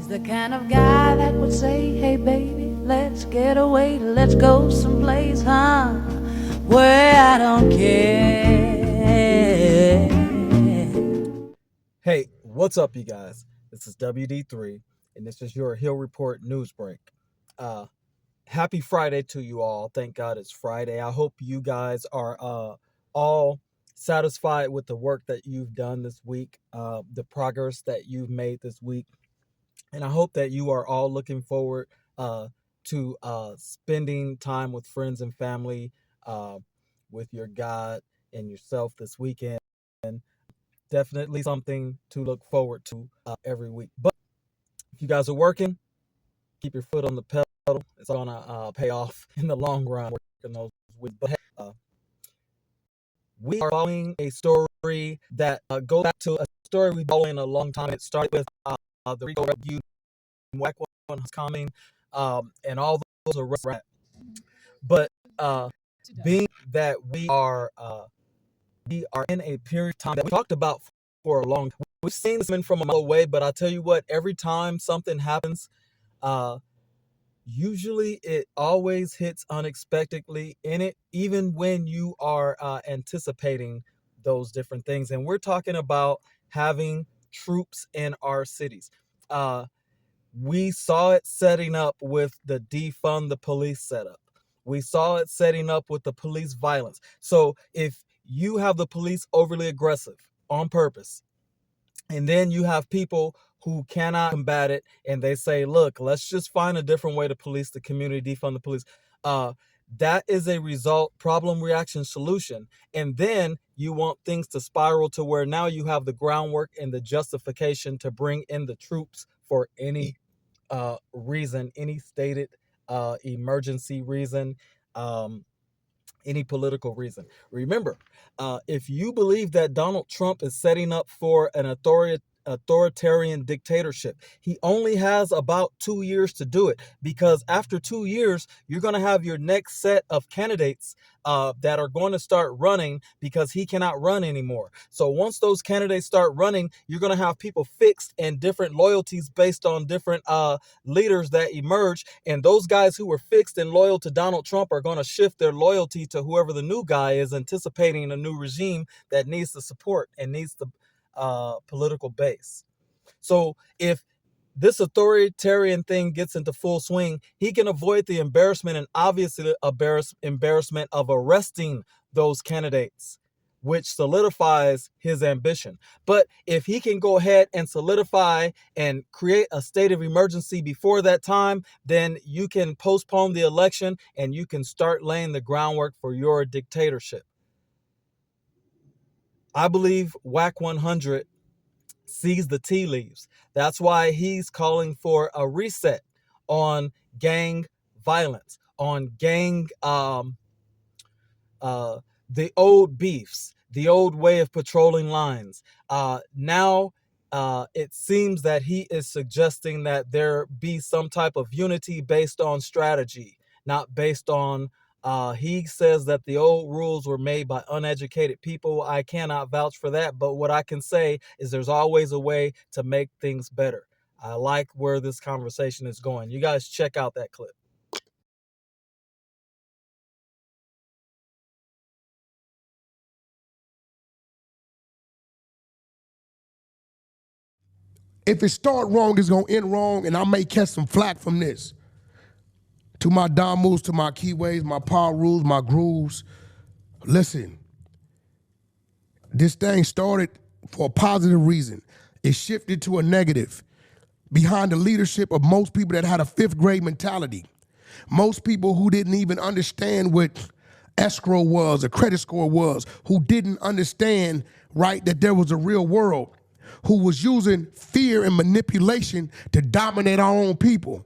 the kind of guy that would say, hey baby, let's get away, let's go someplace, huh, where I don't care. Hey, what's up, you guys? This is WD3, and this is your Hill Report news break. Happy Friday to you all. Thank God it's Friday. I hope you guys are all satisfied with the work that you've done this week, the progress that you've made this week. And I hope that you are all looking forward to spending time with friends and family, with your God and yourself this weekend. Definitely something to look forward to every week. But if you guys are working, keep your foot on the pedal. It's gonna pay off in the long run. Working those weeks. But we are following a story that goes back to a story we've been following a long time. It started with the Rico review, Wack one coming, and all those arrests. But being that we are in a period of time that we talked about for a long time. We've seen this from a mile away, but I'll tell you what, every time something happens, usually it always hits unexpectedly in it, even when you are anticipating those different things. And we're talking about having troops in our cities. We saw it setting up with the defund the police setup. We saw it setting up with the police violence. So if you have the police overly aggressive on purpose, and then you have people who cannot combat it, and they say, look, let's just find a different way to police the community, defund the police. That is a result, problem, reaction, solution. And then you want things to spiral to where now you have the groundwork and the justification to bring in the troops for any reason, any stated emergency reason, any political reason. Remember, if you believe that Donald Trump is setting up for an authoritarian dictatorship, he only has about 2 years to do it, because after 2 years, you're going to have your next set of candidates that are going to start running, because he cannot run anymore. So once those candidates start running, you're going to have people fixed and different loyalties based on different leaders that emerge. And those guys who were fixed and loyal to Donald Trump are going to shift their loyalty to whoever the new guy is, anticipating a new regime that needs the support and needs the political base. So if this authoritarian thing gets into full swing, he can avoid the embarrassment and obviously embarrassment of arresting those candidates, which solidifies his ambition. But if he can go ahead and solidify and create a state of emergency before that time, then you can postpone the election and you can start laying the groundwork for your dictatorship. I believe Wack 100 sees the tea leaves. That's why he's calling for a reset on gang violence, on gang, the old beefs, the old way of patrolling lines. Now it seems that he is suggesting that there be some type of unity based on strategy, not based on he says that the old rules were made by uneducated people. I cannot vouch for that, but what I can say is there's always a way to make things better. I like where this conversation is going. You guys check out that clip. If it start wrong, it's gonna end wrong, and I may catch some flack from this. To my Dom moves, to my keyways, my power rules, my grooves. Listen, this thing started for a positive reason. It shifted to a negative behind the leadership of most people that had a fifth grade mentality. Most people who didn't even understand what escrow was, a credit score was, who didn't understand, right, that there was a real world, who was using fear and manipulation to dominate our own people.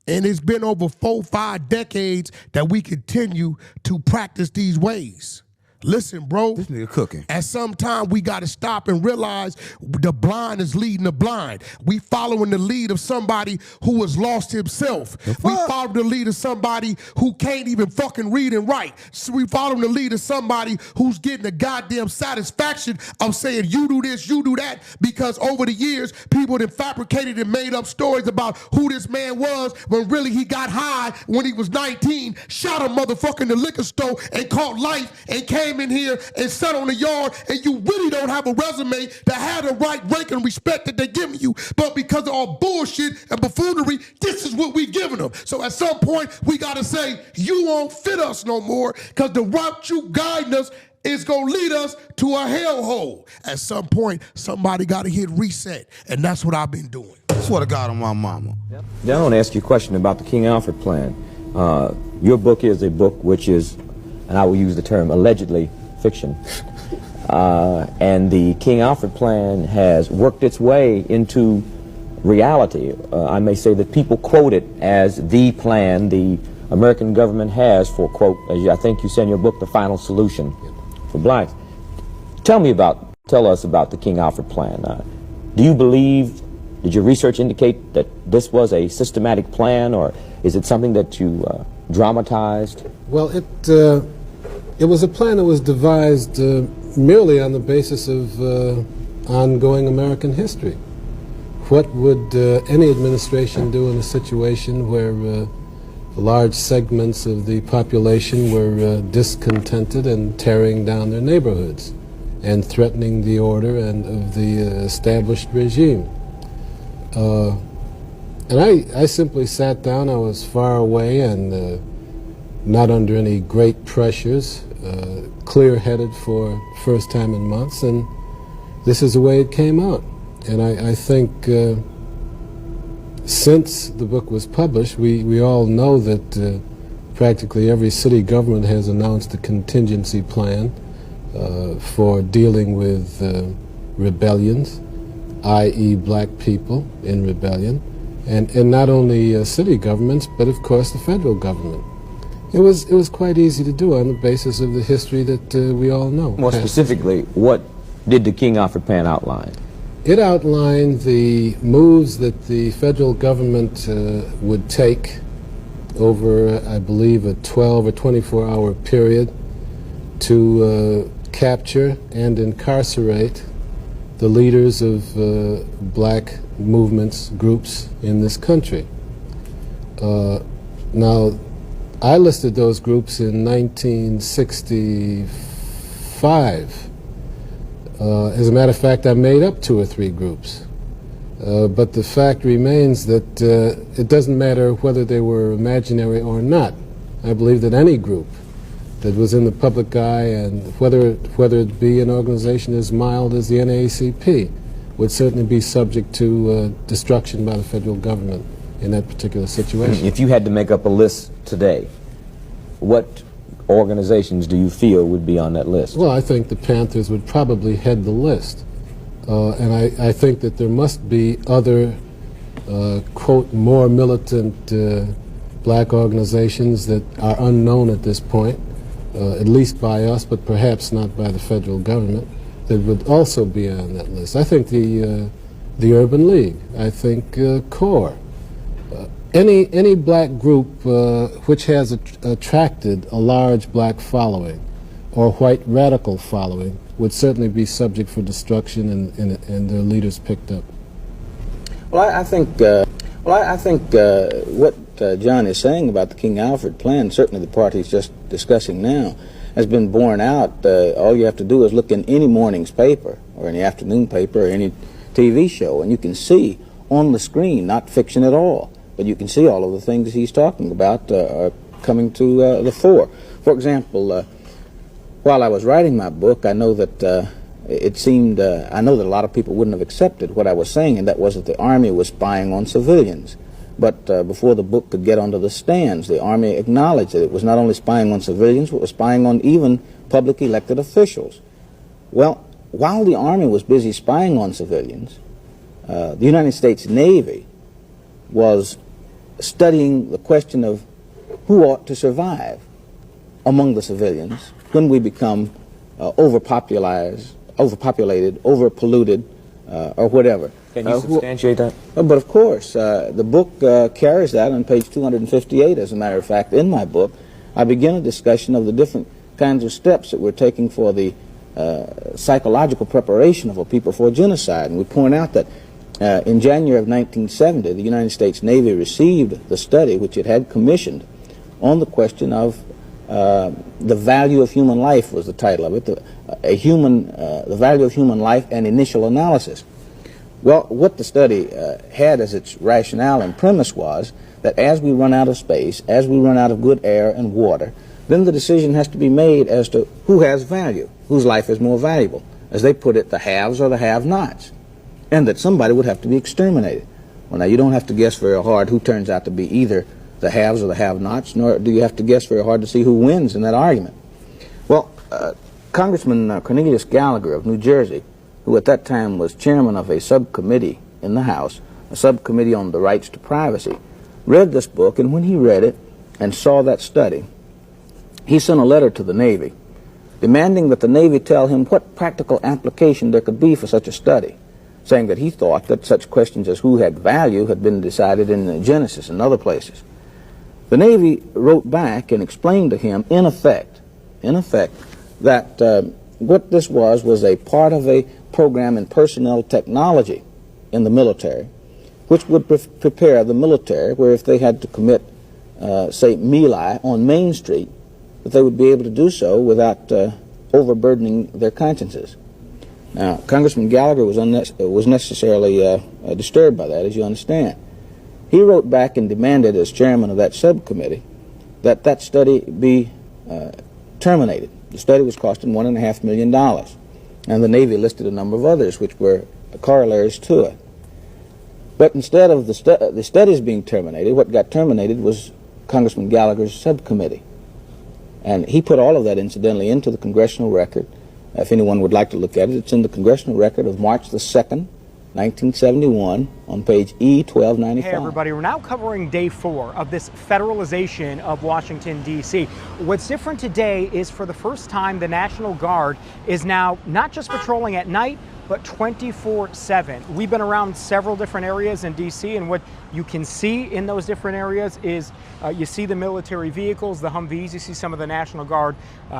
And it's been over 4-5 decades that we continue to practice these ways. Listen, bro. This nigga cooking. At some time, we got to stop and realize the blind is leading the blind. We following the lead of somebody who has lost himself. We follow the lead of somebody who can't even fucking read and write. So we follow the lead of somebody who's getting the goddamn satisfaction of saying, you do this, you do that, because over the years, people have fabricated and made up stories about who this man was when really he got high when he was 19, shot a motherfucker in the liquor store and caught life and came in here and sat on the yard, and you really don't have a resume that had the right rank and respect that they're giving you. But because of all bullshit and buffoonery, this is what we giving them. So at some point, we got to say, you won't fit us no more, because the route you guiding us is going to lead us to a hellhole. At some point, somebody got to hit reset, and that's what I've been doing. Swear to God on my mama. Now I want to ask you a question about the King Alfred plan. Your book is a book which is, and I will use the term allegedly, fiction. And the King Alfred plan has worked its way into reality. I may say that people quote it as the plan the American government has for, quote, as I think you say in your book, the final solution for blacks. Tell us about the King Alfred plan. Do you believe, did your research indicate that this was a systematic plan, or is it something that you dramatized? Well, it was a plan that was devised merely on the basis of ongoing American history. What would any administration do in a situation where large segments of the population were discontented and tearing down their neighborhoods and threatening the order and of the established regime? And I simply sat down. I was far away and not under any great pressures, clear-headed for first time in months, and this is the way it came out. And I think since the book was published, we all know that practically every city government has announced a contingency plan for dealing with rebellions, i.e. black people in rebellion, and not only city governments, but of course the federal government. It was quite easy to do on the basis of the history that we all know. More specifically, what did the King Alfred plan outline? It outlined the moves that the federal government would take over, I believe, a 12 or 24-hour period to capture and incarcerate the leaders of black movements, groups in this country. Now, I listed those groups in 1965. As a matter of fact, I made up 2 or 3 groups. But the fact remains that it doesn't matter whether they were imaginary or not. I believe that any group that was in the public eye, and whether it be an organization as mild as the NAACP, would certainly be subject to destruction by the federal government in that particular situation. If you had to make up a list today, what organizations do you feel would be on that list? Well, I think the Panthers would probably head the list. And I think that there must be other, quote, more militant black organizations that are unknown at this point, at least by us, but perhaps not by the federal government, that would also be on that list. I think the Urban League. I think CORE. Any black group which has attracted a large black following or white radical following would certainly be subject for destruction and their leaders picked up. Well, I think what John is saying about the King Alfred plan, certainly the part he's just discussing now, has been borne out. All you have to do is look in any morning's paper or any afternoon paper or any TV show, and you can see on the screen, not fiction at all, but you can see all of the things he's talking about are coming to the fore. For example, while I was writing my book, I know that I know that a lot of people wouldn't have accepted what I was saying, and that was that the Army was spying on civilians. But before the book could get onto the stands, the Army acknowledged that it was not only spying on civilians, but was spying on even public elected officials. Well, while the Army was busy spying on civilians, the United States Navy was studying the question of who ought to survive among the civilians when we become overpopulated, overpolluted, or whatever. Can you substantiate that? But of course, the book carries that on page 258, as a matter of fact. In my book, I begin a discussion of the different kinds of steps that we're taking for the psychological preparation of a people for genocide. And we point out that in January of 1970, the United States Navy received the study which it had commissioned on the question of the value of human life, was the title of it, the value of human life and initial analysis. Well, what the study had as its rationale and premise was that as we run out of space, as we run out of good air and water, then the decision has to be made as to who has value, whose life is more valuable. As they put it, the haves or the have-nots, and that somebody would have to be exterminated. Well, now, you don't have to guess very hard who turns out to be either the haves or the have-nots, nor do you have to guess very hard to see who wins in that argument. Well, Congressman Cornelius Gallagher of New Jersey, who at that time was chairman of a subcommittee in the House, a subcommittee on the rights to privacy, read this book, and when he read it and saw that study, he sent a letter to the Navy demanding that the Navy tell him what practical application there could be for such a study, saying that he thought that such questions as who had value had been decided in Genesis and other places. The Navy wrote back and explained to him, in effect, that what this was a part of a program in personnel technology in the military, which would prepare the military, where if they had to commit, say, melee on Main Street, that they would be able to do so without overburdening their consciences. Now, Congressman Gallagher was necessarily disturbed by that, as you understand. He wrote back and demanded, as chairman of that subcommittee, that that study be terminated. The study was costing $1.5 million, and the Navy listed a number of others which were corollaries to it. But instead of the studies being terminated, what got terminated was Congressman Gallagher's subcommittee. And he put all of that, incidentally, into the congressional record. If anyone would like to look at it, it's in the congressional record of March the 2nd, 1971, on page E1295. Hey everybody, we're now covering day 4 of this federalization of Washington, D.C. What's different today is, for the first time, the National Guard is now not just patrolling at night, but 24/7. We've been around several different areas in D.C., and what you can see in those different areas is you see the military vehicles, the Humvees, you see some of the National Guard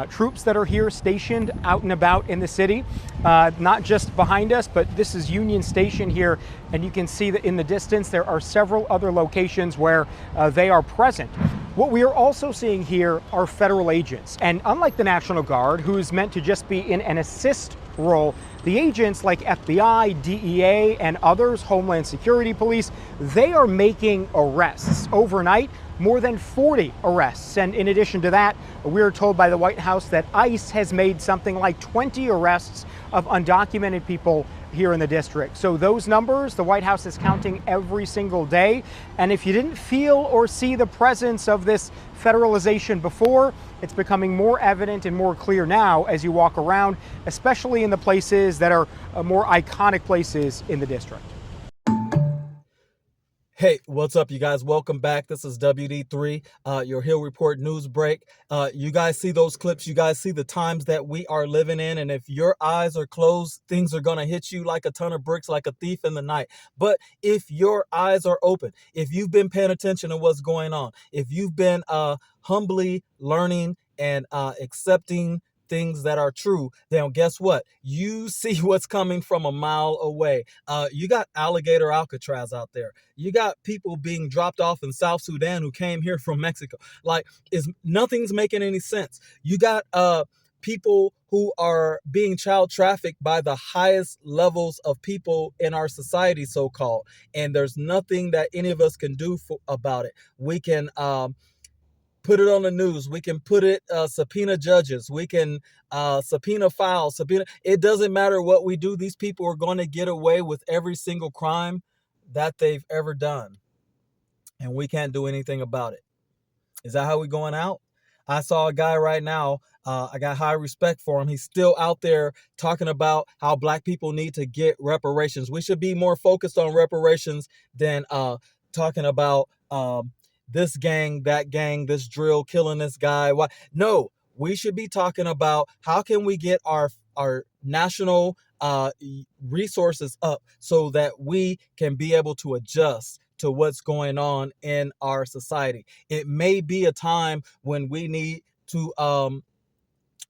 troops that are here stationed out and about in the city. Not just behind us, but this is Union Station here, and you can see that in the distance there are several other locations where they are present. What we are also seeing here are federal agents, and unlike the National Guard, who's meant to just be in an assist role, the agents like FBI, DEA, and others, Homeland Security Police, they are making arrests. Overnight, more than 40 arrests. And in addition to that, we're told by the White House that ICE has made something like 20 arrests of undocumented people here in the district. So those numbers, the White House is counting every single day. And if you didn't feel or see the presence of this federalization before, it's becoming more evident and more clear now as you walk around, especially in the places that are more iconic places in the district. Hey, what's up, you guys? Welcome back. This is WD3, your Hill Report news break. You guys see those clips. You guys see the times that we are living in. And if your eyes are closed, things are going to hit you like a ton of bricks, like a thief in the night. But if your eyes are open, if you've been paying attention to what's going on, if you've been humbly learning and accepting things that are true, then guess what? You see what's coming from a mile away. You got alligator Alcatraz out there. You got people being dropped off in South Sudan who came here from Mexico. Like, nothing's making any sense. You got people who are being child trafficked by the highest levels of people in our society, so-called, and there's nothing that any of us can do about it. We can put it on the news. We can put it, subpoena judges. We can subpoena files, subpoena. It doesn't matter what we do. These people are going to get away with every single crime that they've ever done. And we can't do anything about it. Is that how we're going out? I saw a guy right now. I got high respect for him. He's still out there talking about how black people need to get reparations. We should be more focused on reparations than talking about this gang, that gang, this drill, killing this guy. Why? No, we should be talking about how can we get our national resources up so that we can be able to adjust to what's going on in our society. It may be a time when we need to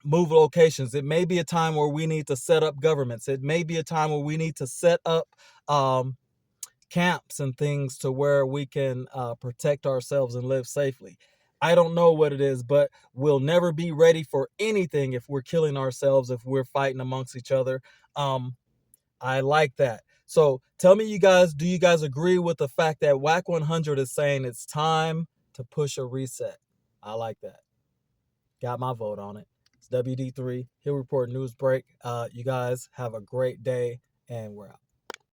move locations. It may be a time where we need to set up governments. It may be a time where we need to set up camps and things to where we can protect ourselves and live safely. I don't know what it is, but we'll never be ready for anything if we're killing ourselves, if we're fighting amongst each other. I like that. So tell me, you guys, do you guys agree with the fact that Wack 100 is saying it's time to push a reset? I like that. Got my vote on it. It's WD3 Hill Report News Break. You guys have a great day, and we're out.